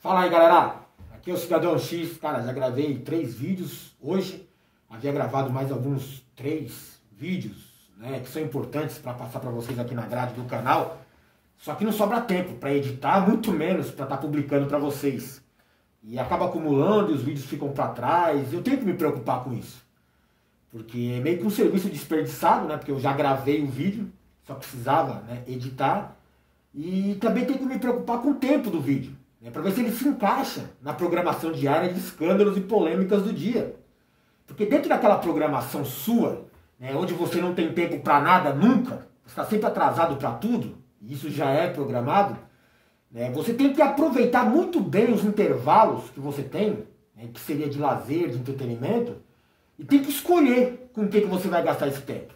Fala aí, galera, aqui é o Cidadão X. Cara, já gravei 3 vídeos hoje, havia gravado mais alguns 3 vídeos, né, que são importantes para passar para vocês aqui na grade do canal, só que não sobra tempo para editar, muito menos para estar publicando para vocês, e acaba acumulando e os vídeos ficam para trás. Eu tenho que me preocupar com isso, porque é meio que um serviço desperdiçado, né, porque eu já gravei o vídeo, só precisava, né, editar, e também tenho que me preocupar com o tempo do vídeo, para ver se ele se encaixa na programação diária de escândalos e polêmicas do dia. Porque dentro daquela programação sua, onde você não tem tempo para nada nunca, você está sempre atrasado para tudo, e isso já é programado, você tem que aproveitar muito bem os intervalos que você tem, que seria de lazer, de entretenimento, e tem que escolher com o que você vai gastar esse tempo.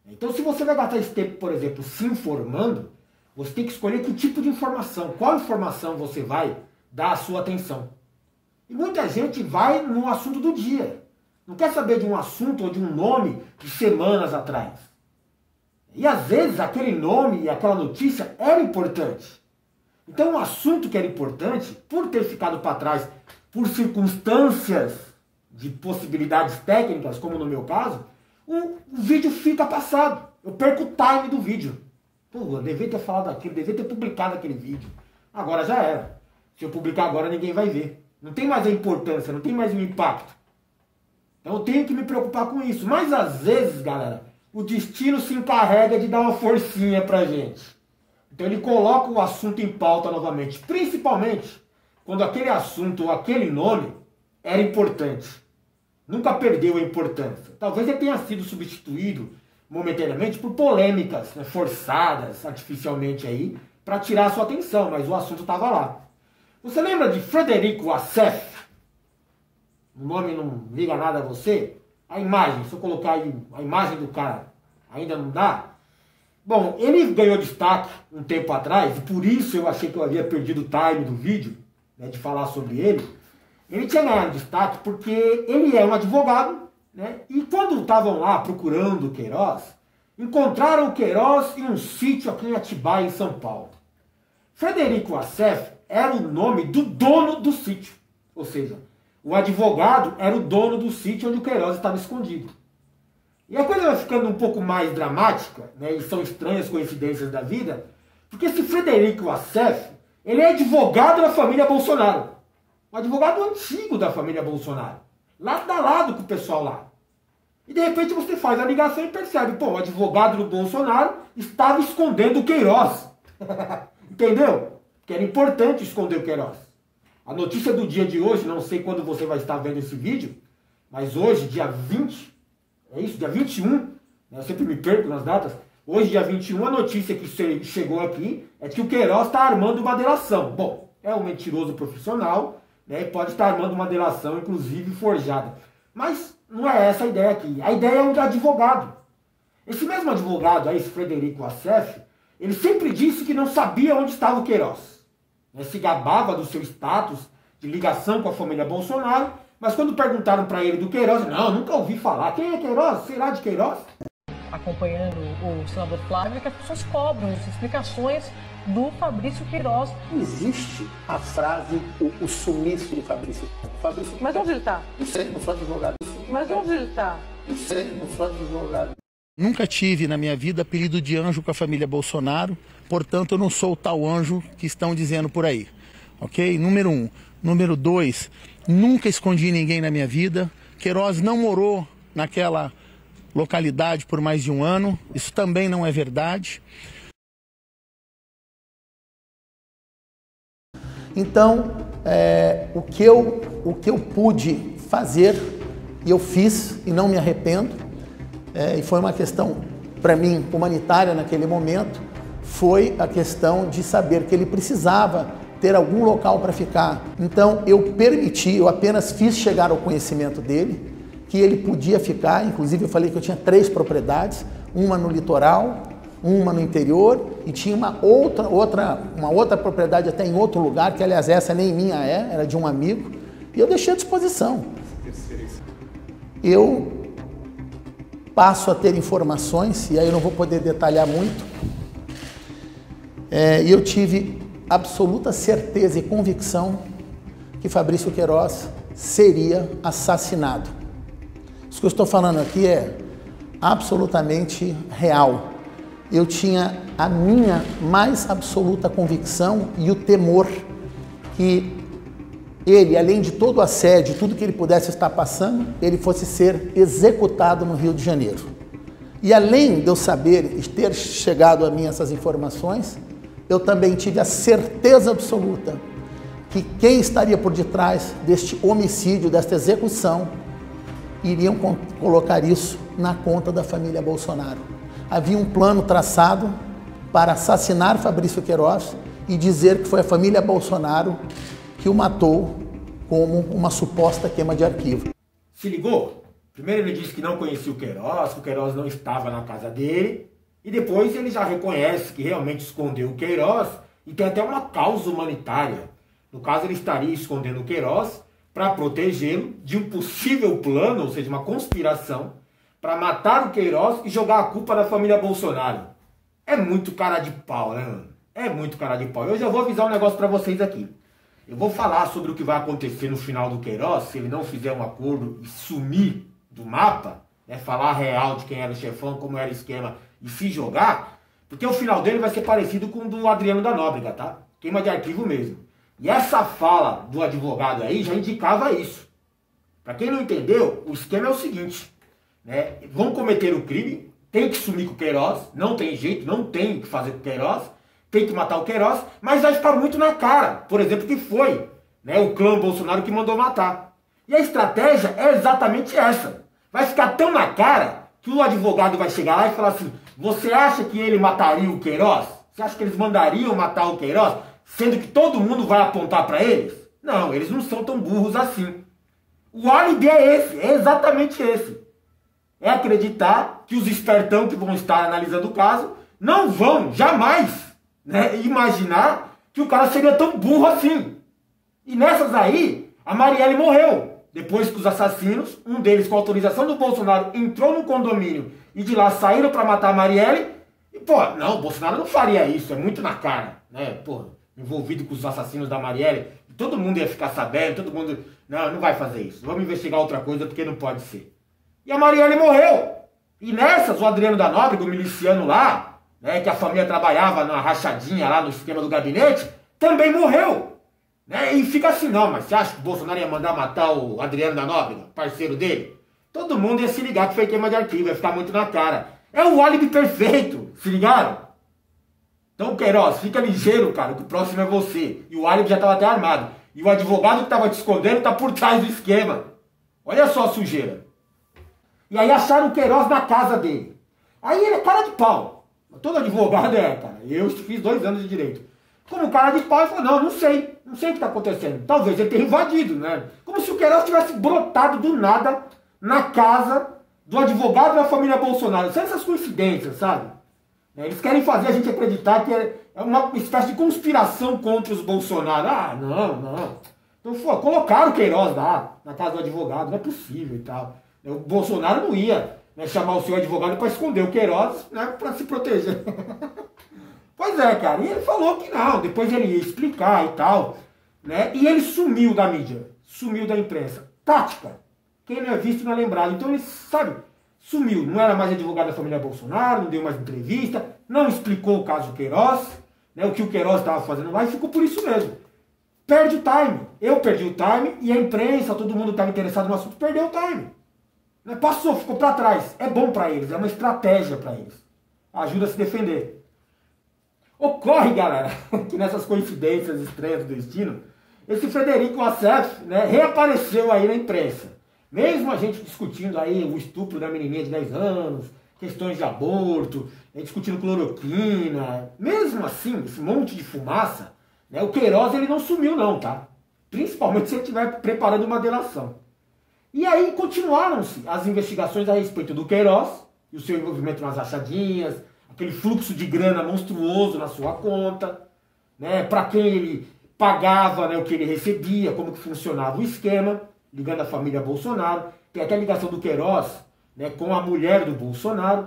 Então, se você vai gastar esse tempo, por exemplo, se informando, você tem que escolher que tipo de informação, qual informação você vai dar a sua atenção. E muita gente vai no assunto do dia. Não quer saber de um assunto ou de um nome de semanas atrás. E às vezes aquele nome e aquela notícia era importante. Então um assunto que era importante, por ter ficado para trás, por circunstâncias de possibilidades técnicas, como no meu caso, o vídeo fica passado. Eu perco o time do vídeo. Pô, eu devia ter falado aquilo, devia ter publicado aquele vídeo. Agora já era. Se eu publicar agora, ninguém vai ver. Não tem mais a importância, não tem mais o impacto. Então eu tenho que me preocupar com isso. Mas às vezes, galera, o destino se encarrega de dar uma forcinha pra gente. Então ele coloca o assunto em pauta novamente. Principalmente quando aquele assunto ou aquele nome era importante. Nunca perdeu a importância. Talvez ele tenha sido substituído momentaneamente por polêmicas, forçadas artificialmente aí, para tirar a sua atenção, mas o assunto estava lá. Você lembra de Frederico Wassef? O nome não liga nada a você? A imagem, se eu colocar aí a imagem do cara, ainda não dá? Bom, ele ganhou destaque um tempo atrás, e por isso eu achei que eu havia perdido o time do vídeo, de falar sobre ele. Ele tinha ganhado destaque porque ele é um advogado, e quando estavam lá procurando o Queiroz, encontraram o Queiroz em um sítio aqui em Atibaia, em São Paulo. Frederico Wassef era o nome do dono do sítio, ou seja, o advogado era o dono do sítio onde o Queiroz estava escondido. E a coisa vai ficando um pouco mais dramática, e são estranhas coincidências da vida, porque esse Frederico Wassef, ele é advogado da família Bolsonaro, um advogado antigo da família Bolsonaro, lado a lado com o pessoal lá. E de repente você faz a ligação e percebe, pô, o advogado do Bolsonaro estava escondendo o Queiroz. Entendeu? Que era importante esconder o Queiroz. A notícia do dia de hoje, não sei quando você vai estar vendo esse vídeo, mas hoje, dia 20, é isso? Dia 21, eu sempre me perco nas datas. Hoje, dia 21, a notícia que chegou aqui é que o Queiroz está armando uma delação. Bom, é um mentiroso profissional, e pode estar armando uma delação, inclusive forjada. Mas não é essa a ideia aqui. A ideia é um advogado. Esse mesmo advogado, esse Frederico Wassef, ele sempre disse que não sabia onde estava o Queiroz. Se gabava do seu status de ligação com a família Bolsonaro, mas quando perguntaram para ele do Queiroz, não, nunca ouvi falar. Quem é Queiroz? Será de Queiroz? Acompanhando o senador Flávio, é que as pessoas cobram as explicações do Fabrício Queiroz. Não existe a frase, o sumiço do Fabrício. Mas onde ele está? Não sei, não sou advogado. Mas onde ele está? Não sei, não sou advogado. Nunca tive na minha vida apelido de anjo com a família Bolsonaro, portanto eu não sou o tal anjo que estão dizendo por aí, ok? Número 1. Número 2, nunca escondi ninguém na minha vida. Queiroz não morou naquela localidade por mais de 1 ano, isso também não é verdade. Então, o que eu pude fazer, e eu fiz, e não me arrependo, e foi uma questão, para mim, humanitária naquele momento, foi a questão de saber que ele precisava ter algum local para ficar. Então, eu apenas fiz chegar ao conhecimento dele, que ele podia ficar, inclusive eu falei que eu tinha 3 propriedades, uma no litoral, uma no interior, e tinha uma outra propriedade até em outro lugar, que aliás essa nem minha era de um amigo, e eu deixei à disposição. Eu passo a ter informações, e aí eu não vou poder detalhar muito, e eu tive absoluta certeza e convicção que Fabrício Queiroz seria assassinado. Isso que eu estou falando aqui é absolutamente real. Eu tinha a minha mais absoluta convicção e o temor que ele, além de todo o assédio, tudo que ele pudesse estar passando, ele fosse ser executado no Rio de Janeiro. E além de eu saber e ter chegado a mim essas informações, eu também tive a certeza absoluta que quem estaria por detrás deste homicídio, desta execução, iriam colocar isso na conta da família Bolsonaro. Havia um plano traçado para assassinar Fabrício Queiroz e dizer que foi a família Bolsonaro que o matou como uma suposta queima de arquivo. Se ligou? Primeiro ele disse que não conhecia que o Queiroz não estava na casa dele, e depois ele já reconhece que realmente escondeu o Queiroz e tem até uma causa humanitária. No caso, ele estaria escondendo o Queiroz para protegê-lo de um possível plano, ou seja, uma conspiração, para matar o Queiroz e jogar a culpa na família Bolsonaro. É muito cara de pau, né, mano? É muito cara de pau. Eu já vou avisar um negócio para vocês aqui. Eu vou falar sobre o que vai acontecer no final do Queiroz, se ele não fizer um acordo e sumir do mapa, né, falar a real de quem era o chefão, como era o esquema, e se jogar, porque o final dele vai ser parecido com o do Adriano da Nóbrega, tá? Queima de arquivo mesmo. E essa fala do advogado aí já indicava isso. Para quem não entendeu, o esquema é o seguinte, né? Vão cometer o crime, tem que sumir com o Queiroz, não tem jeito, não tem o que fazer com o Queiroz, tem que matar o Queiroz, mas vai ficar muito na cara, por exemplo, que foi, né, o clã Bolsonaro que mandou matar. E a estratégia é exatamente essa. Vai ficar tão na cara que o advogado vai chegar lá e falar assim, você acha que ele mataria o Queiroz? Você acha que eles mandariam matar o Queiroz, sendo que todo mundo vai apontar para eles? Não, eles não são tão burros assim. O álibi é esse, é exatamente esse. É acreditar que os espertão que vão estar analisando o caso não vão jamais, né, imaginar que o cara seria tão burro assim. E nessas aí, a Marielle morreu. Depois que os assassinos, um deles com autorização do Bolsonaro, entrou no condomínio e de lá saíram para matar a Marielle. E, pô, não, o Bolsonaro não faria isso, é muito na cara, né, pô, envolvido com os assassinos da Marielle. Todo mundo ia ficar sabendo, todo mundo, não vai fazer isso, vamos investigar outra coisa porque não pode ser. E a Marielle morreu. E nessas, o Adriano da Nóbrega, o miliciano lá, né, que a família trabalhava na rachadinha lá no esquema do gabinete, também morreu. Né? E fica assim, não, mas você acha que o Bolsonaro ia mandar matar o Adriano da Nóbrega, parceiro dele? Todo mundo ia se ligar que foi queima de arquivo, ia ficar muito na cara. É o álibi perfeito, se ligaram? Então, Queiroz, fica ligeiro, cara, que o próximo é você. E o álibi já estava até armado. E o advogado que estava te escondendo está por trás do esquema. Olha só a sujeira. E aí acharam o Queiroz na casa dele. Aí ele é cara de pau. Todo advogado é, cara. Eu fiz 2 anos de direito. Como cara de pau, ele falou, não sei o que está acontecendo. Talvez ele tenha invadido, né? Como se o Queiroz tivesse brotado do nada na casa do advogado da família Bolsonaro. São essas coincidências, sabe? Eles querem fazer a gente acreditar que é uma espécie de conspiração contra os Bolsonaro. Ah, não. Então, colocaram o Queiroz lá, na casa do advogado, não é possível e tal. O Bolsonaro não ia, né, chamar o seu advogado para esconder o Queiroz, né, para se proteger. Pois é, cara, e ele falou que não, depois ele ia explicar e tal, né, e ele sumiu da mídia, sumiu da imprensa. Tática, quem não é visto não é lembrado, então ele, sabe, sumiu, não era mais advogado da família Bolsonaro, não deu mais entrevista, não explicou o caso do Queiroz, né, o que o Queiroz estava fazendo lá, e ficou por isso mesmo. Perde o time, eu perdi o time, e a imprensa, todo mundo estava interessado no assunto, perdeu o time. Né, passou, ficou para trás, é bom para eles, é uma estratégia para eles, ajuda a se defender. Ocorre, galera, que nessas coincidências estranhas do destino, esse Frederico Assef, né, reapareceu aí na imprensa. Mesmo a gente discutindo aí o estupro da menininha de 10 anos, questões de aborto, discutindo cloroquina, mesmo assim, esse monte de fumaça, né, o Queiroz ele não sumiu não, tá? Principalmente se ele estiver preparando uma delação. E aí continuaram-se as investigações a respeito do Queiroz e o seu envolvimento nas rachadinhas, aquele fluxo de grana monstruoso na sua conta, né, para quem ele pagava, né, o que ele recebia, como que funcionava o esquema, ligando a família Bolsonaro. Tem até a ligação do Queiroz, né, com a mulher do Bolsonaro.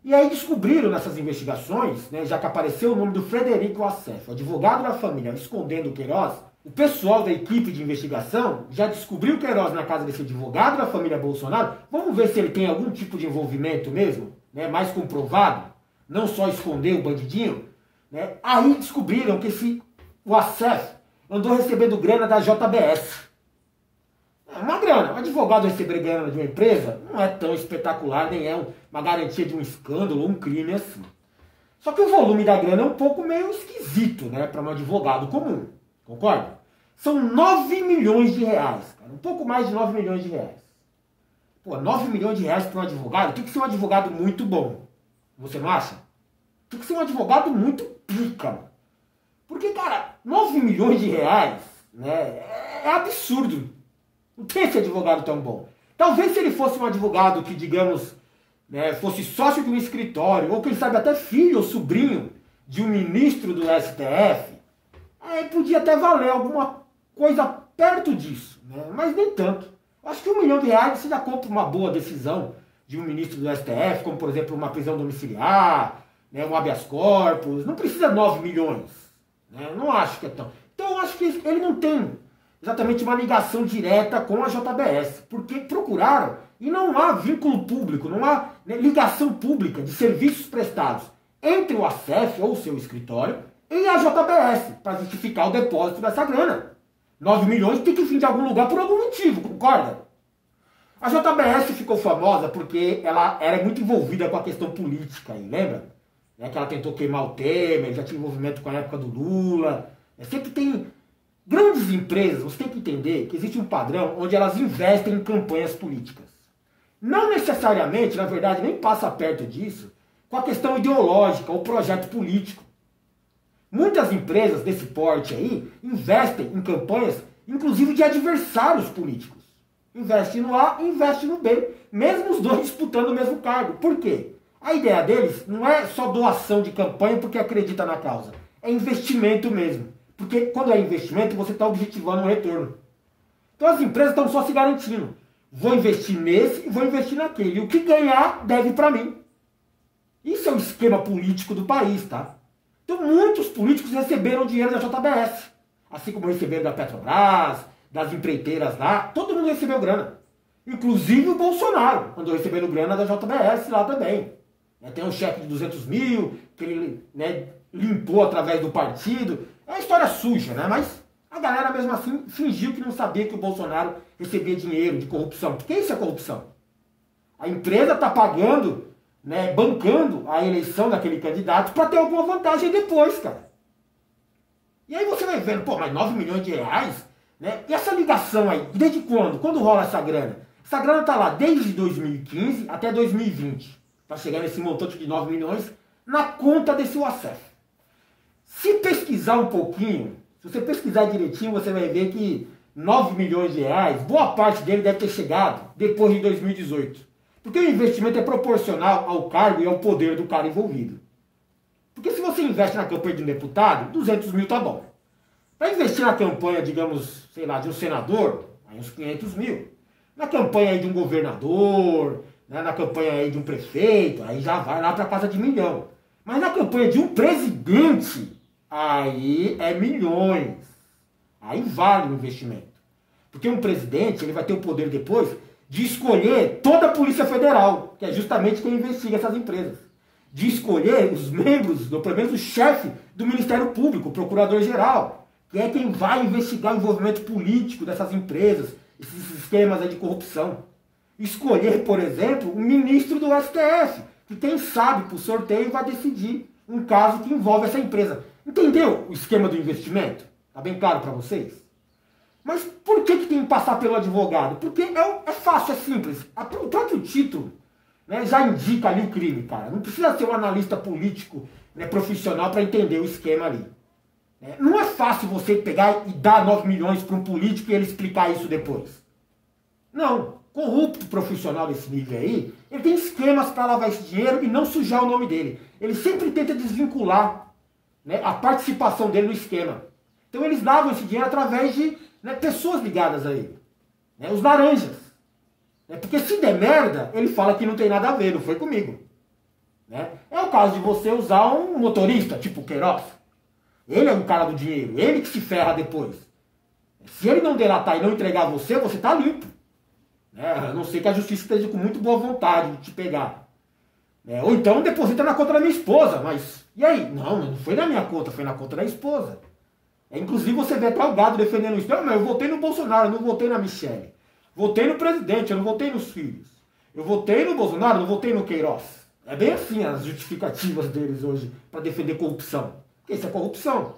E aí descobriram nessas investigações, né, já que apareceu o nome do Frederico Wassef, advogado da família, escondendo o Queiroz, o pessoal da equipe de investigação já descobriu o Queiroz na casa desse advogado da família Bolsonaro. Vamos ver se ele tem algum tipo de envolvimento mesmo, né, mais comprovado, não só esconder o bandidinho. Né? Aí descobriram que esse Wassef andou recebendo grana da JBS. É uma grana. Um advogado receber grana de uma empresa não é tão espetacular, nem é uma garantia de um escândalo ou um crime assim. Só que o volume da grana é um pouco meio esquisito, né, para um advogado comum. Concorda? São 9 milhões de reais, cara. Um pouco mais de 9 milhões de reais. Pô, 9 milhões de reais para um advogado? Tem que ser um advogado muito bom. Você não acha? Tem que ser um advogado muito pica, mano. Porque, cara, 9 milhões de reais, né, é absurdo. Não tem esse advogado tão bom. Talvez se ele fosse um advogado que, digamos, né, fosse sócio de um escritório, ou quem sabe até filho ou sobrinho de um ministro do STF, aí podia até valer alguma coisa perto disso, né? Mas nem tanto. Acho que R$1 milhão você já compra uma boa decisão de um ministro do STF, como por exemplo uma prisão domiciliar, né, um habeas corpus. Não precisa 9 milhões. Né? Não acho que é tão. Então eu acho que ele não tem exatamente uma ligação direta com a JBS, porque procuraram e não há vínculo público, não há, né, ligação pública de serviços prestados entre o ACEF ou o seu escritório e a JBS para justificar o depósito dessa grana. 9 milhões tem que vir de algum lugar por algum motivo, concorda? A JBS ficou famosa porque ela era muito envolvida com a questão política, aí, lembra? É que ela tentou queimar o Temer, já tinha envolvimento com a época do Lula. Sempre tem grandes empresas, você tem que entender que existe um padrão onde elas investem em campanhas políticas. Não necessariamente, na verdade, nem passa perto disso, com a questão ideológica ou projeto político. Muitas empresas desse porte aí investem em campanhas, inclusive de adversários políticos. Investe no A e investe no B, mesmo os dois disputando o mesmo cargo. Por quê? A ideia deles não é só doação de campanha porque acredita na causa. É investimento mesmo. Porque quando é investimento, você está objetivando um retorno. Então as empresas estão só se garantindo. Vou investir nesse e vou investir naquele. E o que ganhar deve para mim. Isso é o esquema político do país, tá? Então muitos políticos receberam dinheiro da JBS. Assim como receberam da Petrobras, das empreiteiras lá. Todo mundo recebeu grana. Inclusive o Bolsonaro, quando recebeu grana da JBS lá também. Tem um cheque de 200 mil, que ele, né, limpou através do partido. É uma história suja, né? Mas a galera mesmo assim fingiu que não sabia que o Bolsonaro recebia dinheiro de corrupção. Porque isso é corrupção. A empresa está pagando, né, bancando a eleição daquele candidato para ter alguma vantagem depois, cara. E aí você vai vendo, pô, mas 9 milhões de reais? Né? E essa ligação aí, desde quando? Quando rola essa grana? Essa grana está lá desde 2015 até 2020. Para chegar nesse montante de 9 milhões na conta desse Wassef. Se pesquisar um pouquinho, se você pesquisar direitinho, você vai ver que 9 milhões de reais, boa parte dele deve ter chegado depois de 2018. Porque o investimento é proporcional ao cargo e ao poder do cara envolvido. Porque se você investe na campanha de um deputado, 200 mil tá bom. Para investir na campanha, digamos, sei lá, de um senador, aí uns 500 mil. Na campanha aí de um governador, né, na campanha aí de um prefeito, aí já vai lá para casa de 1 milhão. Mas na campanha de um presidente, aí é milhões. Aí vale o investimento. Porque um presidente, ele vai ter o poder depois de escolher toda a Polícia Federal, que é justamente quem investiga essas empresas. De escolher os membros, ou pelo menos o chefe do Ministério Público, o Procurador-Geral, que é quem vai investigar o envolvimento político dessas empresas, esses esquemas aí de corrupção. Escolher, por exemplo, o ministro do STF, que quem sabe por sorteio vai decidir um caso que envolve essa empresa. Entendeu o esquema do investimento? Tá bem claro para vocês? Mas por que tem que passar pelo advogado? Porque é fácil, é simples. O próprio título, né, já indica ali o crime, cara. Não precisa ser um analista político, né, profissional para entender o esquema ali. Não é fácil você pegar e dar 9 milhões para um político e ele explicar isso depois. Não. Corrupto profissional desse nível aí, ele tem esquemas para lavar esse dinheiro e não sujar o nome dele. Ele sempre tenta desvincular, né, a participação dele no esquema. Então eles lavam esse dinheiro através de, né, pessoas ligadas a ele. Né, os laranjas. Porque se der merda, ele fala que não tem nada a ver, não foi comigo. Né? É o caso de você usar um motorista, tipo o Queiroz. Ele é um cara do dinheiro, ele que se ferra depois. Se ele não delatar e não entregar você, você tá limpo. Né? A não ser que a justiça esteja com muito boa vontade de te pegar. Ou então deposita na conta da minha esposa, mas e aí? Não foi na minha conta, foi na conta da esposa. Inclusive você vê até o gado defendendo isso. Não, mas eu votei no Bolsonaro, eu não votei na Michele. Votei no presidente, eu não votei nos filhos. Eu votei no Bolsonaro, eu não votei no Queiroz. É bem assim as justificativas deles hoje para defender corrupção. Porque isso é corrupção.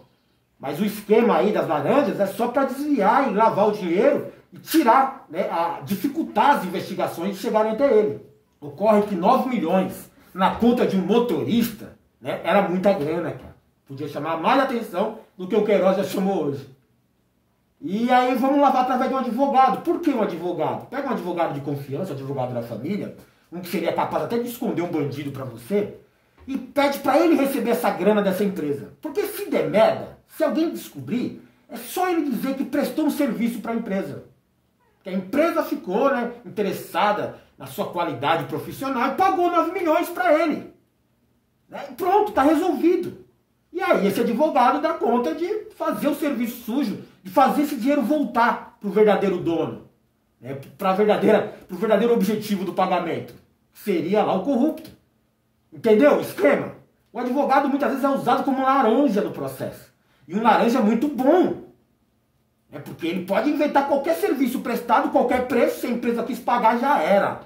Mas o esquema aí das laranjas é só para desviar e lavar o dinheiro e tirar, né, dificultar as investigações de chegarem até ele. Ocorre que 9 milhões na conta de um motorista, né, era muita grana, cara. Podia chamar mais atenção do que o Queiroz já chamou hoje. E aí vamos lavar através de um advogado. Por que um advogado? Pega um advogado de confiança, um advogado da família, um que seria capaz até de esconder um bandido para você, e pede para ele receber essa grana dessa empresa. Porque se der merda, se alguém descobrir, é só ele dizer que prestou um serviço para a empresa. Que a empresa ficou, né, interessada na sua qualidade profissional e pagou 9 milhões para ele. E pronto, está resolvido. E aí esse advogado dá conta de fazer o serviço sujo, de fazer esse dinheiro voltar para o verdadeiro dono, né, para o verdadeiro objetivo do pagamento, que seria lá o corrupto. Entendeu o esquema? O advogado muitas vezes é usado como laranja no processo. E um laranja muito bom. Porque ele pode inventar qualquer serviço prestado, qualquer preço, se a empresa quis pagar, já era.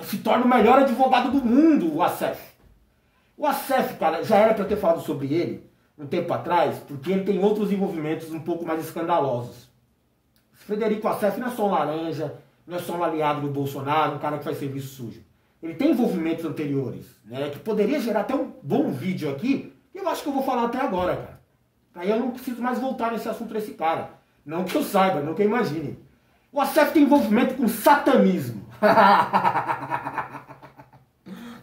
Se torna o melhor advogado do mundo, o Assef. O Assef, cara, já era para ter falado sobre ele um tempo atrás, porque ele tem outros envolvimentos um pouco mais escandalosos. Frederico Assef não é só um laranja, não é só um aliado do Bolsonaro, um cara que faz serviço sujo. Ele tem envolvimentos anteriores, né, que poderia gerar até um bom vídeo aqui, que eu acho que eu vou falar até agora, cara. Aí eu não preciso mais voltar nesse assunto desse cara. Não que eu saiba, não que eu imagine. O Assef tem envolvimento com satanismo.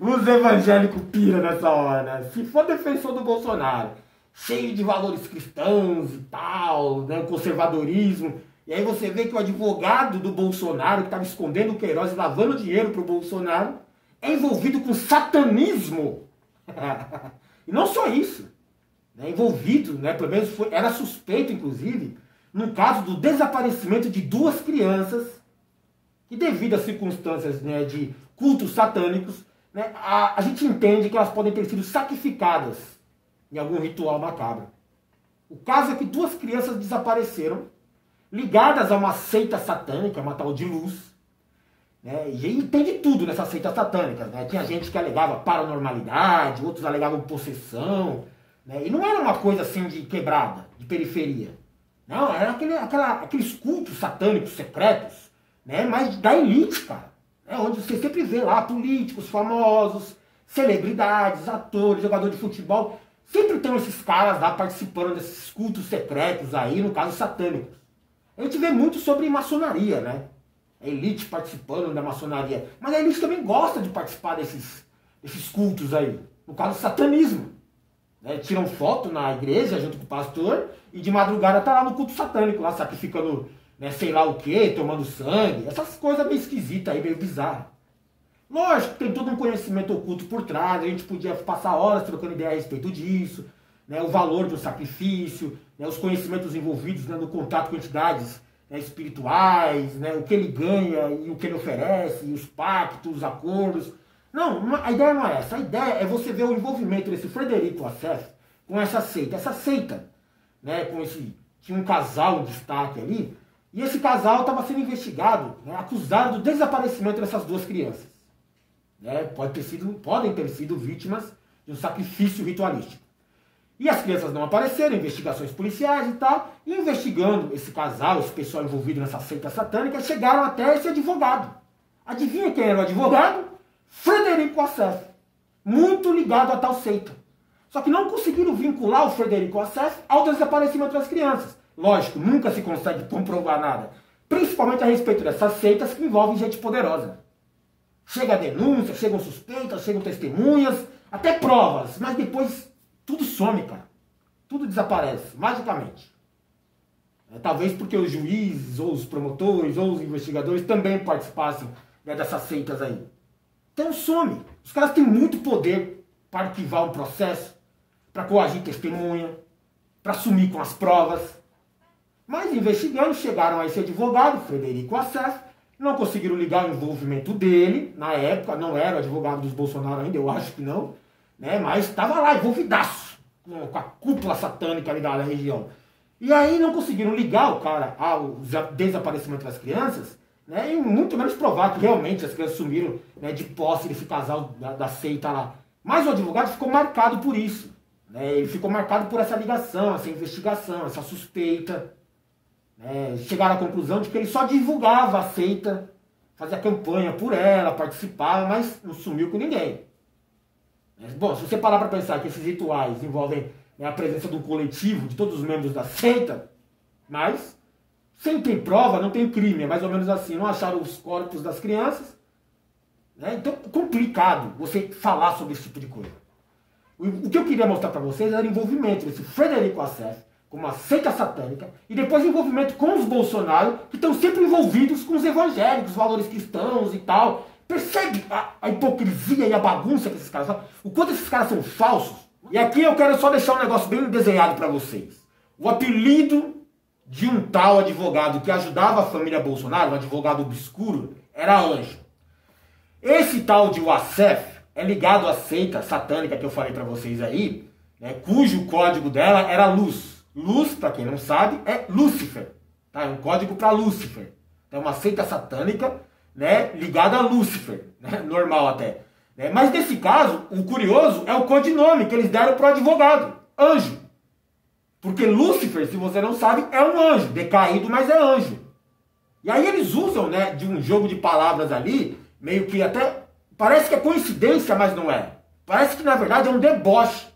Os evangélicos piram nessa hora, né? Se for defensor do Bolsonaro, cheio de valores cristãos e tal, né, conservadorismo, e aí você vê que o advogado do Bolsonaro, que estava escondendo o Queiroz e lavando dinheiro para o Bolsonaro, é envolvido com satanismo. E não só isso. Envolvido, né, pelo menos era suspeito, inclusive, no caso do desaparecimento de 2 crianças, que devido às circunstâncias, né, de cultos satânicos, né, a gente entende que elas podem ter sido sacrificadas em algum ritual macabro. O caso é que 2 crianças desapareceram, ligadas a uma seita satânica, uma tal de luz, né, e tem de tudo nessa seita satânica. Né? Tinha gente que alegava paranormalidade, outros alegavam possessão, né? E não era uma coisa assim de quebrada, de periferia. Não, era aqueles cultos satânicos secretos, né? Mas da elite, cara. Né? Onde você sempre vê lá políticos famosos, celebridades, atores, jogadores de futebol. Sempre tem esses caras lá participando desses cultos secretos aí, no caso satânicos. A gente vê muito sobre maçonaria, né? A elite participando da maçonaria. Mas a elite também gosta de participar desses cultos aí. No caso, satanismo. Né, tiram foto na igreja junto com o pastor e de madrugada tá lá no culto satânico, lá sacrificando, né, sei lá o que, tomando sangue, essas coisas meio esquisitas aí, meio bizarras. Lógico, tem todo um conhecimento oculto por trás, a gente podia passar horas trocando ideia a respeito disso, né, o valor do sacrifício, né, os conhecimentos envolvidos, né, no contato com entidades, né, espirituais, né, o que ele ganha e o que ele oferece, os pactos, os acordos. Não, a ideia não é essa. A ideia é você ver o envolvimento desse Frederico Assef com essa seita. Essa seita, né, tinha um casal em destaque ali, e esse casal estava sendo investigado, né, acusado do desaparecimento dessas 2 crianças. Né, podem ter sido vítimas de um sacrifício ritualístico. E as crianças não apareceram, investigações policiais e tal, e investigando esse casal, esse pessoal envolvido nessa seita satânica, chegaram até esse advogado. Adivinha quem era o advogado? Frederico Assef, muito ligado a tal seita. Só que não conseguiram vincular o Frederico Assef ao desaparecimento das crianças. Lógico, nunca se consegue comprovar nada. Principalmente a respeito dessas seitas que envolvem gente poderosa. Chega a denúncia, chegam suspeitas, chegam testemunhas, até provas, mas depois tudo some, cara. Tudo desaparece, magicamente. Talvez porque os juízes, ou os promotores, ou os investigadores também participassem, né, dessas seitas aí. Então some. Os caras têm muito poder para arquivar um processo, para coagir testemunha, para sumir com as provas. Mas investigando, chegaram a esse advogado, Frederico Assef, não conseguiram ligar o envolvimento dele, na época, não era advogado dos Bolsonaro ainda, eu acho que não, né? Mas estava lá, envolvidaço, com a cúpula satânica ali da região. E aí não conseguiram ligar o cara ao desaparecimento das crianças, né? E muito menos provar que realmente as crianças sumiram, né, de posse desse casal da seita lá. Mas o advogado ficou marcado por isso, né? Ele ficou marcado por essa ligação, essa investigação, essa suspeita. Chegaram à conclusão de que ele só divulgava a seita, fazia campanha por ela, participava, mas não sumiu com ninguém. Bom, se você parar para pensar que esses rituais envolvem, né, a presença do coletivo, de todos os membros da seita, mas sem ter prova não tem crime, é mais ou menos assim, não acharam os corpos das crianças, né? Então é complicado você falar sobre esse tipo de coisa. O que eu queria mostrar para vocês era o envolvimento desse Frederico Assef com uma seita satânica, e depois envolvimento com os Bolsonaro, que estão sempre envolvidos com os evangélicos, valores cristãos e tal. Percebe a hipocrisia e a bagunça que esses caras fazem? O quanto esses caras são falsos? E aqui eu quero só deixar um negócio bem desenhado para vocês. O apelido de um tal advogado que ajudava a família Bolsonaro, um advogado obscuro, era Anjo. Esse tal de Assef é ligado à seita satânica que eu falei para vocês aí, né, cujo código dela era Luz. Luz, para quem não sabe, é Lúcifer. Tá? É um código para Lúcifer. É uma seita satânica, né, ligada a Lúcifer. Né? Normal até. Né? Mas nesse caso, o curioso é o codinome que eles deram para o advogado. Anjo. Porque Lúcifer, se você não sabe, é um anjo. Decaído, mas é anjo. E aí eles usam, né, de um jogo de palavras ali, meio que até... Parece que é coincidência, mas não é. Parece que na verdade é um deboche.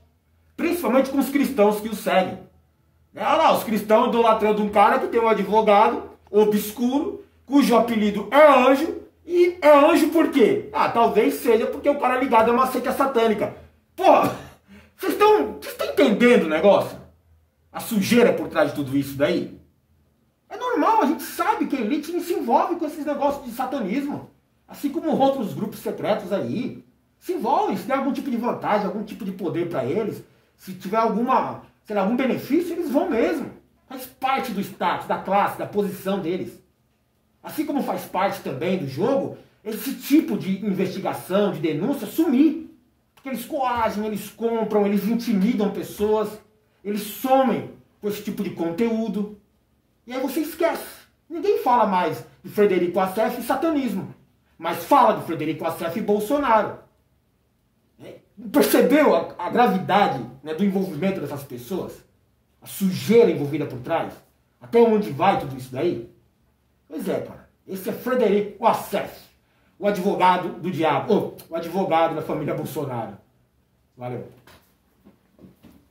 Principalmente com os cristãos que o seguem. Olha lá, os cristãos idolatrando um cara que tem um advogado obscuro, cujo apelido é Anjo, e é anjo por quê? Ah, talvez seja porque o cara é ligado a uma seita satânica. Porra, vocês estão entendendo o negócio? A sujeira por trás de tudo isso daí? É normal, a gente sabe que a elite não se envolve com esses negócios de satanismo. Assim como outros grupos secretos aí. Se envolvem, se der algum tipo de vantagem, algum tipo de poder para eles, se tiver algum benefício, eles vão mesmo. Faz parte do status, da classe, da posição deles. Assim como faz parte também do jogo, esse tipo de investigação, de denúncia, sumir. Porque eles coagem, eles compram, eles intimidam pessoas, eles somem com esse tipo de conteúdo. E aí você esquece. Ninguém fala mais de Frederico Assef e satanismo. Mas fala de Frederico Assef e Bolsonaro. Percebeu a gravidade, né, do envolvimento dessas pessoas? A sujeira envolvida por trás? Até onde vai tudo isso daí? Pois é, cara. Esse é Frederico Assef, o advogado do diabo. O advogado da família Bolsonaro. Valeu.